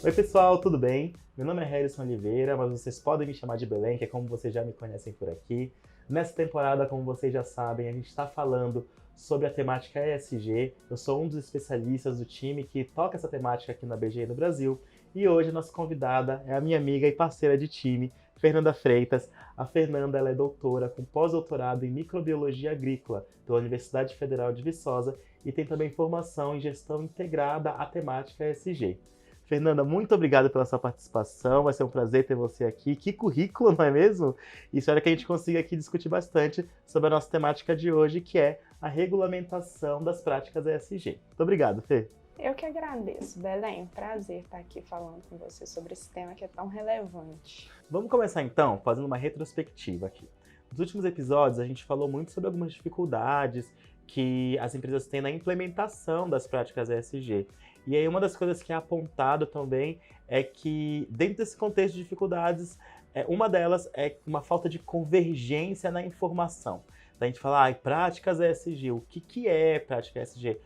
Oi pessoal, tudo bem? Meu nome é Harrison Oliveira, mas vocês podem me chamar de Belém, que é como vocês já me conhecem por aqui. Nessa temporada, como vocês já sabem, a gente está falando sobre a temática ESG. Eu sou um dos especialistas do time que toca essa temática aqui na BGE no Brasil. E hoje a nossa convidada é a minha amiga e parceira de time, Fernanda Freitas. A Fernanda ela é doutora com pós-doutorado em microbiologia agrícola pela Universidade Federal de Viçosa e tem também formação em gestão integrada à temática ESG. Fernanda, muito obrigado pela sua participação, vai ser um prazer ter você aqui. Que currículo, não é mesmo? E espero que a gente consiga aqui discutir bastante sobre a nossa temática de hoje, que é a regulamentação das práticas ESG. Muito obrigado, Fê. Eu que agradeço, Belém. Prazer estar aqui falando com você sobre esse tema que é tão relevante. Vamos começar então fazendo uma retrospectiva aqui. Nos últimos episódios a gente falou muito sobre algumas dificuldades que as empresas têm na implementação das práticas ESG. E aí uma das coisas que é apontado também é que dentro desse contexto de dificuldades, uma delas é uma falta de convergência na informação. Da gente falar, práticas ESG, o que é prática ESG?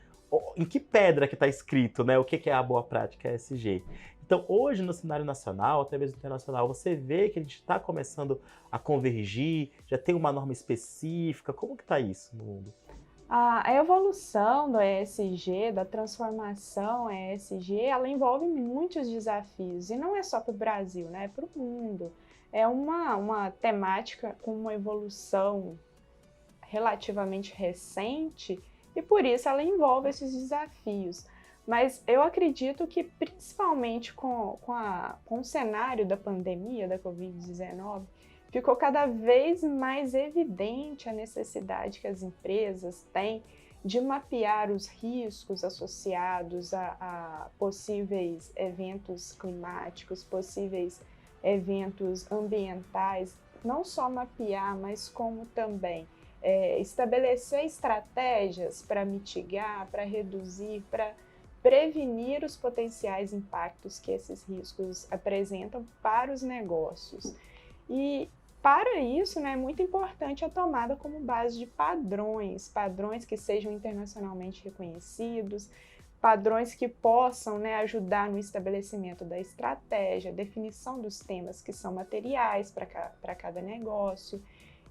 Em que pedra que está escrito, né? O que é a boa prática ESG? Então, hoje, no cenário nacional, até mesmo internacional, você vê que a gente está começando a convergir, já tem uma norma específica. Como que está isso no mundo? A evolução do ESG, da transformação ESG, ela envolve muitos desafios. E não é só para o Brasil, né? É para o mundo. É uma temática com uma evolução relativamente recente e, por isso, ela envolve esses desafios. Mas eu acredito que, principalmente com o cenário da pandemia, da Covid-19, ficou cada vez mais evidente a necessidade que as empresas têm de mapear os riscos associados a possíveis eventos climáticos, possíveis eventos ambientais, não só mapear, mas como também estabelecer estratégias para mitigar, para reduzir, para prevenir os potenciais impactos que esses riscos apresentam para os negócios. E para isso, né, é muito importante a tomada como base de padrões que sejam internacionalmente reconhecidos, padrões que possam, né, ajudar no estabelecimento da estratégia, definição dos temas que são materiais para cada negócio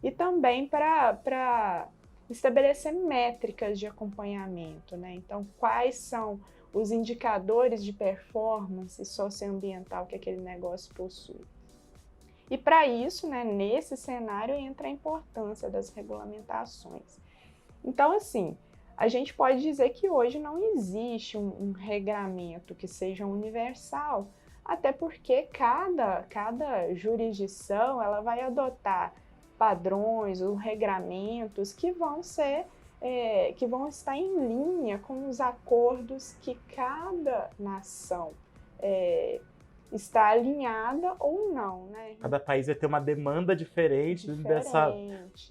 e também para estabelecer métricas de acompanhamento, né? Então, quais são os indicadores de performance socioambiental que aquele negócio possui. E para isso, né, nesse cenário, entra a importância das regulamentações. Então, assim, a gente pode dizer que hoje não existe um regramento que seja universal, até porque cada jurisdição ela vai adotar padrões ou regramentos que vão estar em linha com os acordos que cada nação está alinhada ou não, né? Cada país vai ter uma demanda diferente.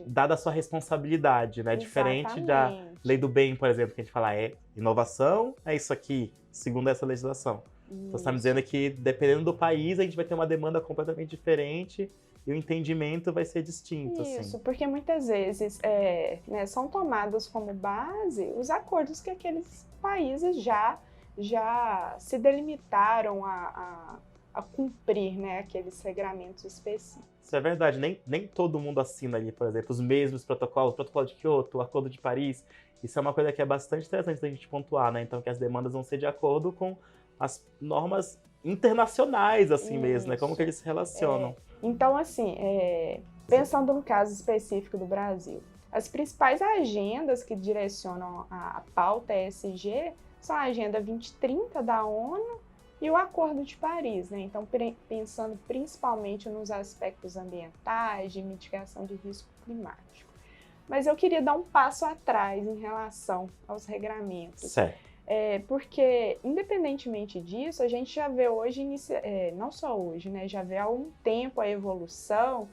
Dada a sua responsabilidade, né? Exatamente. Diferente da lei do bem, por exemplo, que a gente fala, inovação, é isso aqui, segundo essa legislação. Então, você está me dizendo que, dependendo do país, a gente vai ter uma demanda completamente diferente e o entendimento vai ser distinto. Isso, assim. Porque muitas vezes né, são tomados como base os acordos que aqueles países já se delimitaram a cumprir, né, aqueles regramentos específicos. Isso é verdade, nem todo mundo assina ali, por exemplo, os mesmos protocolos, o protocolo de Kyoto, o Acordo de Paris. Isso é uma coisa que é bastante interessante da gente pontuar, né? Então, que as demandas vão ser de acordo com as normas internacionais, assim mesmo, né? Como que eles se relacionam. Então, assim, pensando no caso específico do Brasil, as principais agendas que direcionam a pauta ESG são a Agenda 2030 da ONU e o Acordo de Paris, né? Então, pensando principalmente nos aspectos ambientais, de mitigação de risco climático. Mas eu queria dar um passo atrás em relação aos regramentos. Certo. Porque, independentemente disso, a gente já vê hoje, não só hoje, né? Já vê há algum tempo a evolução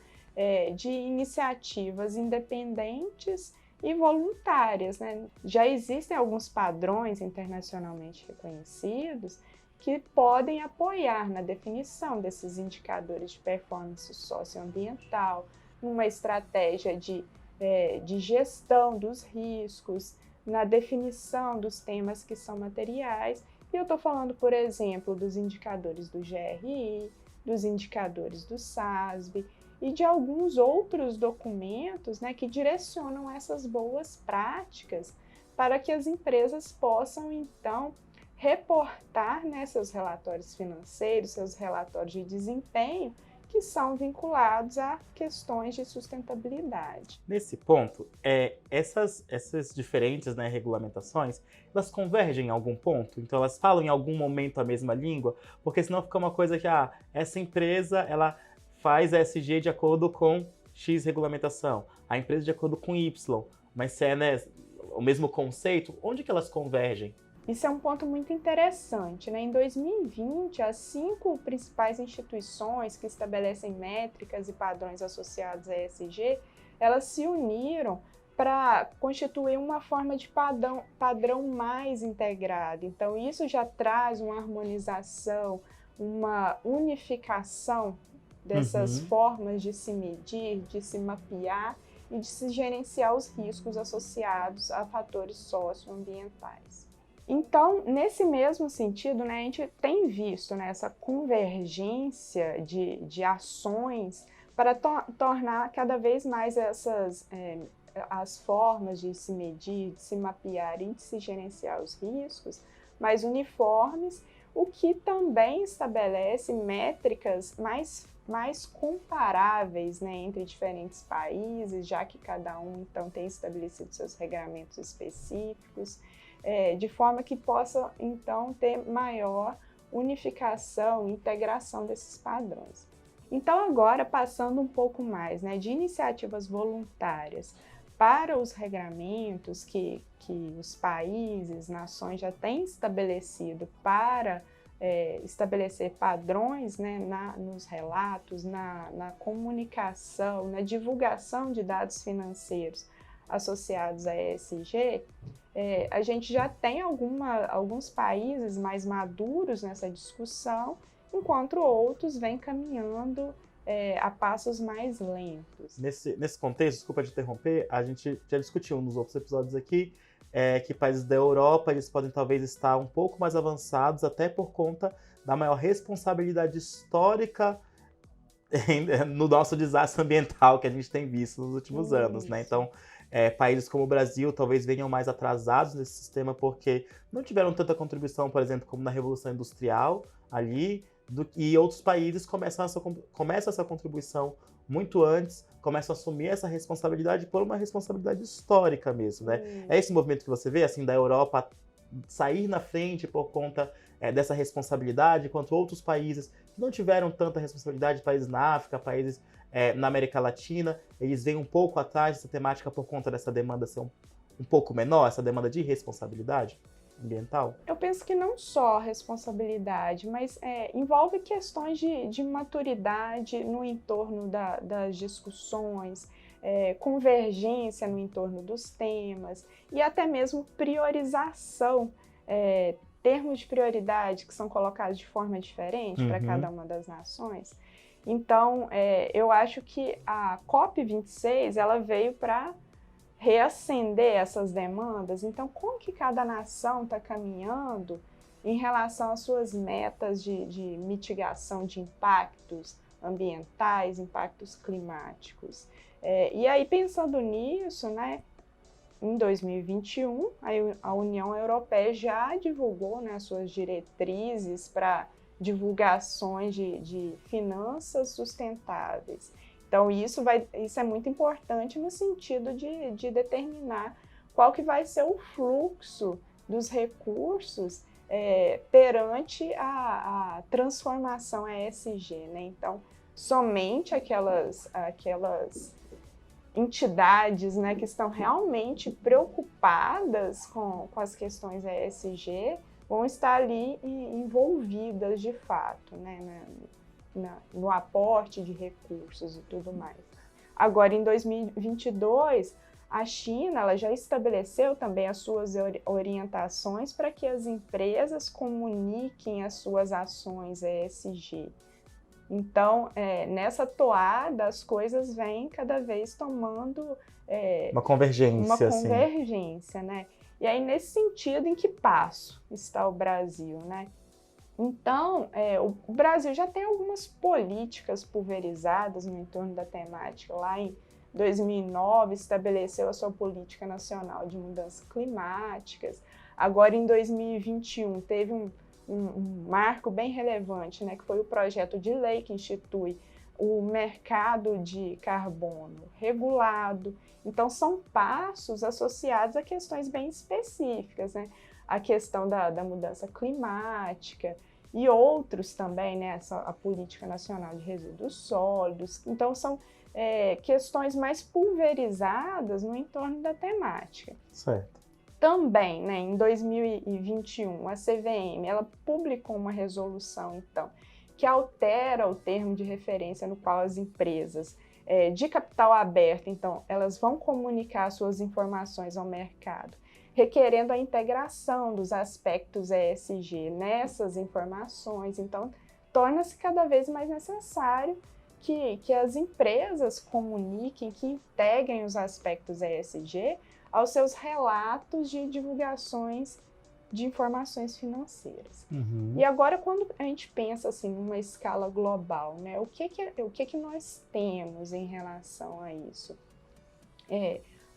de iniciativas independentes e voluntárias, né? Já existem alguns padrões internacionalmente reconhecidos que podem apoiar na definição desses indicadores de performance socioambiental, numa estratégia de gestão dos riscos, na definição dos temas que são materiais E eu estou falando, por exemplo, dos indicadores do GRI, dos indicadores do SASB e de alguns outros documentos, né, que direcionam essas boas práticas para que as empresas possam, então, reportar, né, seus relatórios financeiros, seus relatórios de desempenho, que são vinculados a questões de sustentabilidade. Nesse ponto, essas diferentes, né, regulamentações, elas convergem em algum ponto? Então elas falam em algum momento a mesma língua? Porque senão fica uma coisa que, essa empresa, ela faz a ESG de acordo com X regulamentação, a empresa de acordo com Y, mas se é, né, o mesmo conceito, onde que elas convergem? Isso é um ponto muito interessante, né? Em 2020, as 5 principais instituições que estabelecem métricas e padrões associados à ESG, elas se uniram para constituir uma forma de padrão mais integrado. Então, isso já traz uma harmonização, uma unificação dessas formas de se medir, de se mapear e de se gerenciar os riscos associados a fatores socioambientais. Então, nesse mesmo sentido, né, a gente tem visto, né, essa convergência de ações para tornar cada vez mais as formas de se medir, de se mapear e de se gerenciar os riscos mais uniformes, o que também estabelece métricas mais comparáveis, né, entre diferentes países, já que cada um então tem estabelecido seus regramentos específicos, de forma que possa, então, ter maior unificação e integração desses padrões. Então, agora, passando um pouco mais, né, de iniciativas voluntárias para os regramentos que os países, nações já têm estabelecido para estabelecer padrões, né, nos relatos, na comunicação, na divulgação de dados financeiros associados à ESG, a gente já tem alguns países mais maduros nessa discussão, enquanto outros vêm caminhando a passos mais lentos. Nesse contexto, desculpa te interromper, a gente já discutiu nos outros episódios aqui que países da Europa eles podem talvez estar um pouco mais avançados, até por conta da maior responsabilidade histórica no nosso desastre ambiental que a gente tem visto nos últimos anos, né? Então, países como o Brasil talvez venham mais atrasados nesse sistema porque não tiveram tanta contribuição, por exemplo, como na Revolução Industrial ali, e outros países começam essa contribuição muito antes, começam a assumir essa responsabilidade por uma responsabilidade histórica mesmo, né? É esse movimento que você vê, assim, da Europa sair na frente por conta dessa responsabilidade, enquanto outros países que não tiveram tanta responsabilidade, países na África, países na América Latina, eles vêm um pouco atrás dessa temática por conta dessa demanda ser um pouco menor, essa demanda de responsabilidade ambiental? Eu penso que não só responsabilidade, mas envolve questões de maturidade no entorno das discussões, convergência no entorno dos temas e até mesmo priorização, termos de prioridade que são colocados de forma diferente para cada uma das nações. Então, eu acho que a COP26 ela veio para reacender essas demandas. Então, como que cada nação está caminhando em relação às suas metas de mitigação de impactos ambientais, impactos climáticos? E aí, pensando nisso, né, em 2021, a União Europeia já divulgou, né, suas diretrizes para divulgações de finanças sustentáveis. Então, isso é muito importante no sentido de determinar qual que vai ser o fluxo dos recursos perante a transformação ESG, né? Então, somente aquelas entidades, né, que estão realmente preocupadas com as questões ESG vão estar ali envolvidas de fato, né, no aporte de recursos e tudo mais. Agora, em 2022, a China ela já estabeleceu também as suas orientações para que as empresas comuniquem as suas ações ESG. Então, nessa toada, as coisas vêm cada vez tomando uma convergência, uma convergência, né? E aí, nesse sentido, em que passo está o Brasil, né? Então, o Brasil já tem algumas políticas pulverizadas no entorno da temática. Lá em 2009, estabeleceu a sua Política Nacional de Mudanças Climáticas. Agora, em 2021, teve um marco bem relevante, né, que foi o projeto de lei que institui o mercado de carbono regulado. Então, são passos associados a questões bem específicas, né? A questão da mudança climática e outros também, né? A Política Nacional de Resíduos Sólidos. Então, são questões mais pulverizadas no entorno da temática. Certo. Também, né, em 2021, a CVM ela publicou uma resolução, então, que altera o termo de referência no qual as empresas de capital aberto, então, elas vão comunicar suas informações ao mercado, requerendo a integração dos aspectos ESG nessas informações. Então, torna-se cada vez mais necessário que as empresas comuniquem, que integrem os aspectos ESG aos seus relatos de divulgações de informações financeiras. Uhum. E agora, quando a gente pensa assim, numa escala global, né, o que nós temos em relação a isso?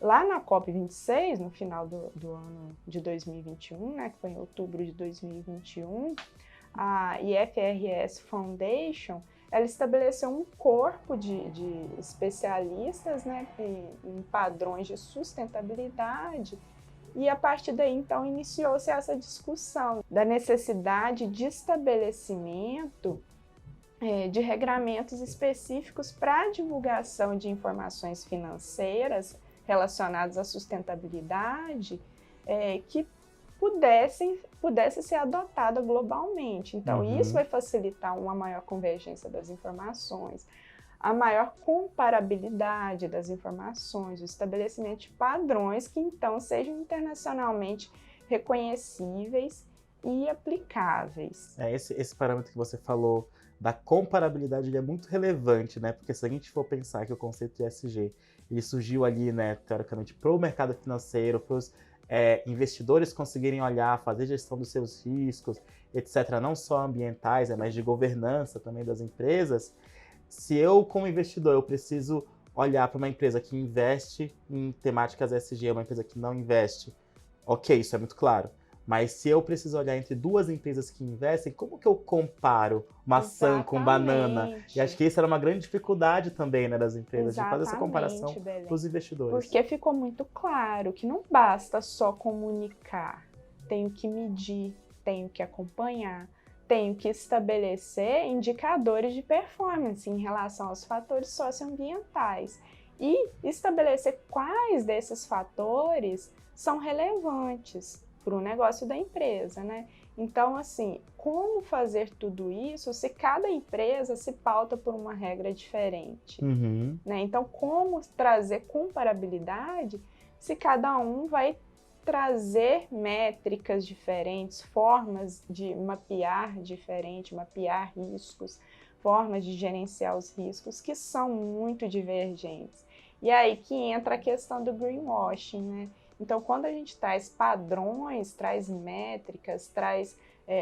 Lá na COP26, no final do ano de 2021, né, que foi em outubro de 2021, a IFRS Foundation ela estabeleceu um corpo de especialistas, né, em padrões de sustentabilidade, e a partir daí, então, iniciou-se essa discussão da necessidade de estabelecimento de regramentos específicos para a divulgação de informações financeiras relacionadas à sustentabilidade que pudesse ser adotada globalmente. Então, isso vai facilitar uma maior convergência das informações, a maior comparabilidade das informações, o estabelecimento de padrões que, então, sejam internacionalmente reconhecíveis e aplicáveis. Esse parâmetro que você falou da comparabilidade ele é muito relevante, né? Porque se a gente for pensar que o conceito de ESG ele surgiu ali, né, teoricamente, para o mercado financeiro, para os investidores conseguirem olhar, fazer gestão dos seus riscos, etc., não só ambientais, mas de governança também das empresas. Se eu, como investidor, eu preciso olhar para uma empresa que investe em temáticas ESG, uma empresa que não investe, ok, isso é muito claro. Mas se eu preciso olhar entre duas empresas que investem, como que eu comparo maçã com banana? E acho que isso era uma grande dificuldade também, né, das empresas, de fazer essa comparação para os investidores. Porque ficou muito claro que não basta só comunicar, tenho que medir, tenho que acompanhar, tenho que estabelecer indicadores de performance em relação aos fatores socioambientais e estabelecer quais desses fatores são relevantes para o negócio da empresa, né? Então, assim, como fazer tudo isso se cada empresa se pauta por uma regra diferente? Né? Então, como trazer comparabilidade se cada um vai trazer métricas diferentes, formas de mapear diferente, mapear riscos, formas de gerenciar os riscos que são muito divergentes. E aí que entra a questão do greenwashing, né? Então, quando a gente traz padrões, traz métricas, traz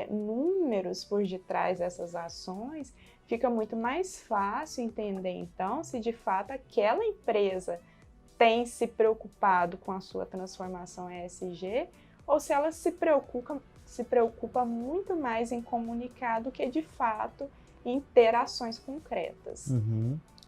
números por detrás dessas ações, fica muito mais fácil entender, então, se de fato aquela empresa tem se preocupado com a sua transformação ESG ou se ela se preocupa muito mais em comunicar do que, de fato, em ter ações concretas.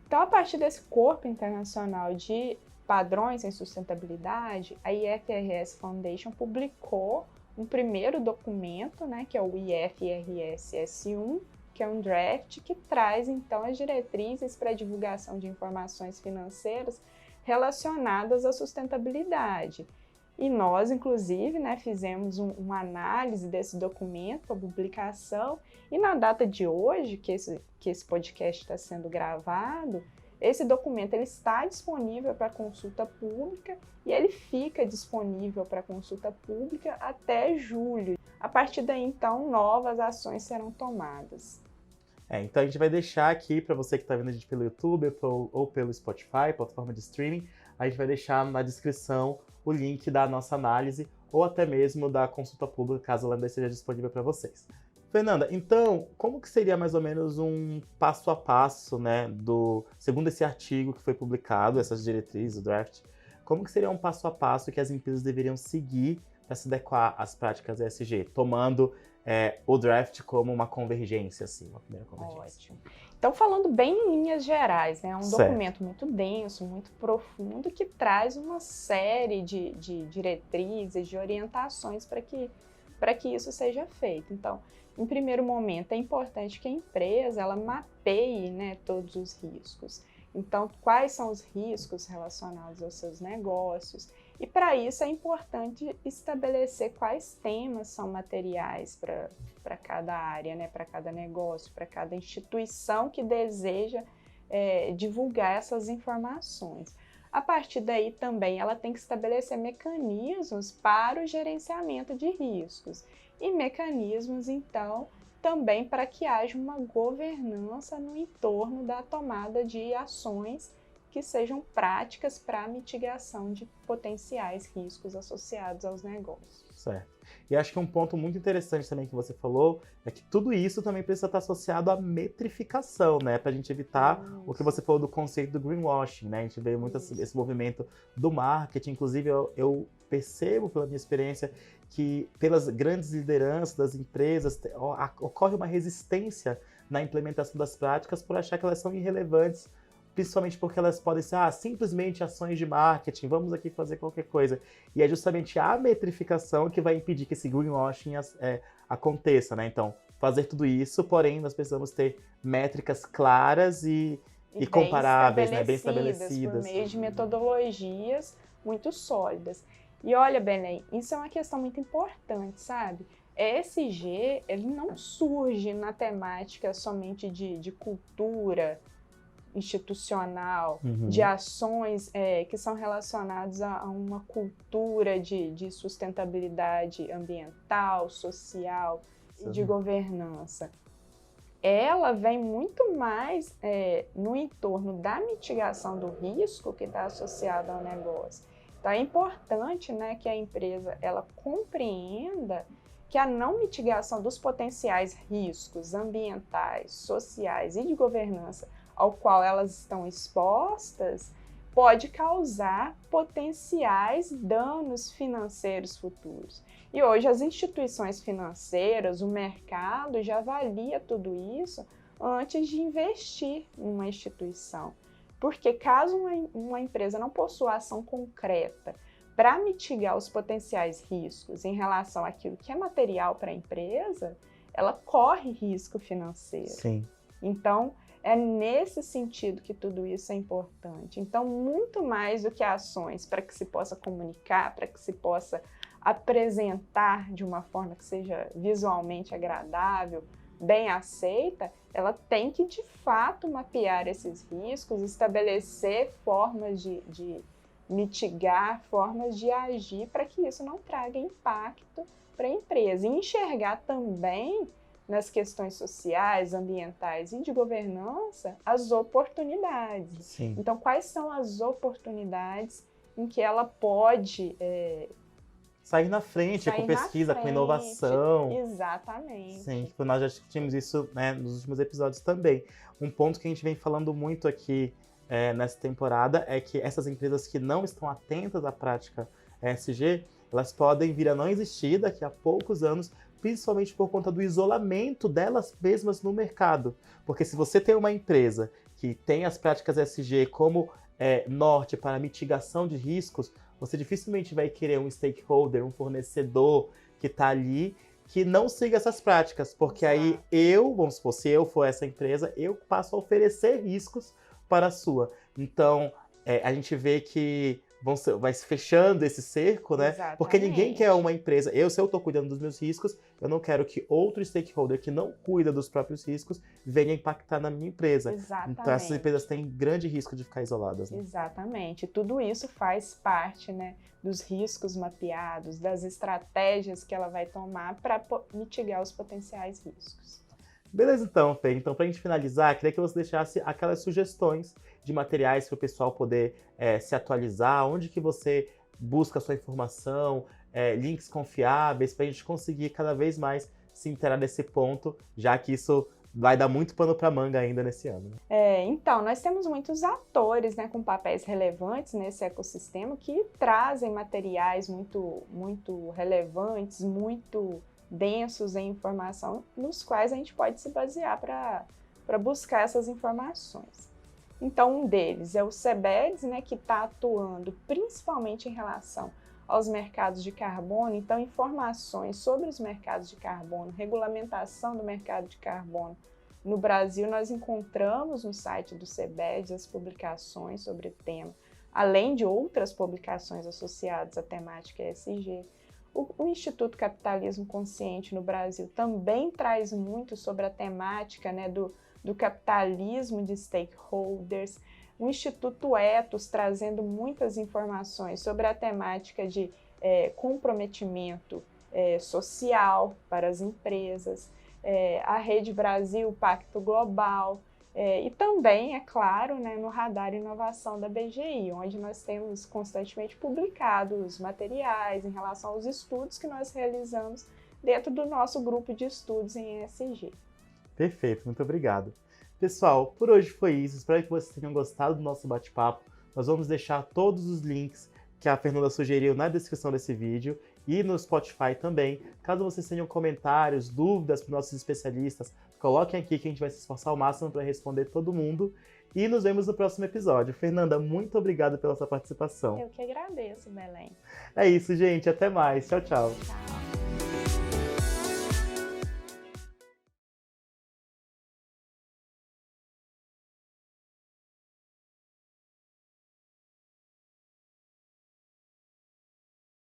Então, a partir desse corpo internacional de padrões em sustentabilidade, a IFRS Foundation publicou um primeiro documento, né, que é o IFRS S1, que é um draft que traz, então, as diretrizes para a divulgação de informações financeiras relacionadas à sustentabilidade. E nós, inclusive, né, fizemos uma análise desse documento para publicação, e na data de hoje, que esse podcast está sendo gravado, esse documento ele está disponível para consulta pública e ele fica disponível para consulta pública até julho. A partir daí, então, novas ações serão tomadas. Então a gente vai deixar aqui para você que está vendo a gente pelo YouTube ou pelo Spotify, plataforma de streaming, a gente vai deixar na descrição o link da nossa análise, ou até mesmo da consulta pública, caso ela ainda esteja disponível para vocês. Fernanda, então, como que seria mais ou menos um passo a passo, né, segundo esse artigo que foi publicado, essas diretrizes, o draft, como que seria um passo a passo que as empresas deveriam seguir para se adequar às práticas ESG, tomando o draft como uma convergência, assim, uma primeira convergência? Ótimo. Então, falando bem em linhas gerais, né, é um Certo. documento muito denso, muito profundo, que traz uma série de diretrizes, de orientações para que isso seja feito. Então, em primeiro momento, é importante que a empresa ela mapeie, né, todos os riscos. Então, quais são os riscos relacionados aos seus negócios? E para isso é importante estabelecer quais temas são materiais para cada área, né, para cada negócio, para cada instituição que deseja divulgar essas informações. A partir daí também ela tem que estabelecer mecanismos para o gerenciamento de riscos e mecanismos, então, também para que haja uma governança no entorno da tomada de ações que sejam práticas para a mitigação de potenciais riscos associados aos negócios. Certo. E acho que um ponto muito interessante também que você falou é que tudo isso também precisa estar associado à metrificação, né? Para a gente evitar o que você falou do conceito do greenwashing, né? A gente vê muito esse movimento do marketing, inclusive eu percebo pela minha experiência que pelas grandes lideranças das empresas ocorre uma resistência na implementação das práticas por achar que elas são irrelevantes, principalmente porque elas podem ser simplesmente ações de marketing, vamos aqui fazer qualquer coisa. E é justamente a metrificação que vai impedir que esse greenwashing aconteça, né? Então, fazer tudo isso, porém, nós precisamos ter métricas claras e comparáveis, né? Bem estabelecidas. Por meio de metodologias muito sólidas. E olha, Belém, isso é uma questão muito importante, sabe? ESG, ele não surge na temática somente de cultura institucional, de ações que são relacionadas a uma cultura de sustentabilidade ambiental, social e de governança. Ela vem muito mais no entorno da mitigação do risco que está associado ao negócio. Então é importante, né, que a empresa ela compreenda que a não mitigação dos potenciais riscos ambientais, sociais e de governança ao qual elas estão expostas, pode causar potenciais danos financeiros futuros. E hoje as instituições financeiras, o mercado já avalia tudo isso antes de investir numa instituição. Porque caso uma empresa não possua ação concreta para mitigar os potenciais riscos em relação àquilo que é material para a empresa, ela corre risco financeiro. Sim. Então, é nesse sentido que tudo isso é importante. Então, muito mais do que ações para que se possa comunicar, para que se possa apresentar de uma forma que seja visualmente agradável, bem aceita, ela tem que, de fato, mapear esses riscos, estabelecer formas de mitigar, formas de agir para que isso não traga impacto para a empresa. E enxergar também nas questões sociais, ambientais e de governança, as oportunidades. Sim. Então, quais são as oportunidades em que ela pode sair na frente com pesquisa, com inovação. Exatamente. Sim, tipo, nós já discutimos isso, né, nos últimos episódios também. Um ponto que a gente vem falando muito aqui nessa temporada é que essas empresas que não estão atentas à prática ESG, elas podem vir a não existir daqui a poucos anos, principalmente por conta do isolamento delas mesmas no mercado. Porque se você tem uma empresa que tem as práticas ESG como norte para mitigação de riscos, você dificilmente vai querer um stakeholder, um fornecedor que está ali, que não siga essas práticas. Porque aí vamos supor, se eu for essa empresa, eu passo a oferecer riscos para a sua. Então, a gente vê que vai se fechando esse cerco, né? Exatamente. Porque ninguém quer uma empresa. Se eu estou cuidando dos meus riscos, eu não quero que outro stakeholder que não cuida dos próprios riscos venha impactar na minha empresa. Exatamente. Então essas empresas têm grande risco de ficar isoladas, né? Exatamente. Tudo isso faz parte, né, dos riscos mapeados, das estratégias que ela vai tomar para mitigar os potenciais riscos. Beleza, então, Fê. Então, para a gente finalizar, queria que você deixasse aquelas sugestões de materiais para o pessoal poder se atualizar, onde que você busca a sua informação, links confiáveis, para a gente conseguir cada vez mais se inteirar nesse ponto, já que isso vai dar muito pano para manga ainda nesse ano. Então, nós temos muitos atores, né, com papéis relevantes nesse ecossistema que trazem materiais muito relevantes, muito densos em informação, nos quais a gente pode se basear para buscar essas informações. Então, um deles é o CBEDS, né, que está atuando principalmente em relação aos mercados de carbono. Então, informações sobre os mercados de carbono, regulamentação do mercado de carbono no Brasil, nós encontramos no site do CBEDS as publicações sobre o tema, além de outras publicações associadas à temática ESG. O Instituto Capitalismo Consciente no Brasil também traz muito sobre a temática, né, do capitalismo de stakeholders. O Instituto Ethos trazendo muitas informações sobre a temática de comprometimento social para as empresas, a Rede Brasil, Pacto Global, e também, é claro, né, no Radar Inovação da BGI, onde nós temos constantemente publicados materiais em relação aos estudos que nós realizamos dentro do nosso grupo de estudos em ESG. Perfeito, muito obrigado. Pessoal, por hoje foi isso. Espero que vocês tenham gostado do nosso bate-papo. Nós vamos deixar todos os links que a Fernanda sugeriu na descrição desse vídeo e no Spotify também. Caso vocês tenham comentários, dúvidas para os nossos especialistas, coloquem aqui que a gente vai se esforçar ao máximo para responder todo mundo. E nos vemos no próximo episódio. Fernanda, muito obrigado pela sua participação. Eu que agradeço, Belém. É isso, gente. Até mais. Tchau, tchau. Tchau.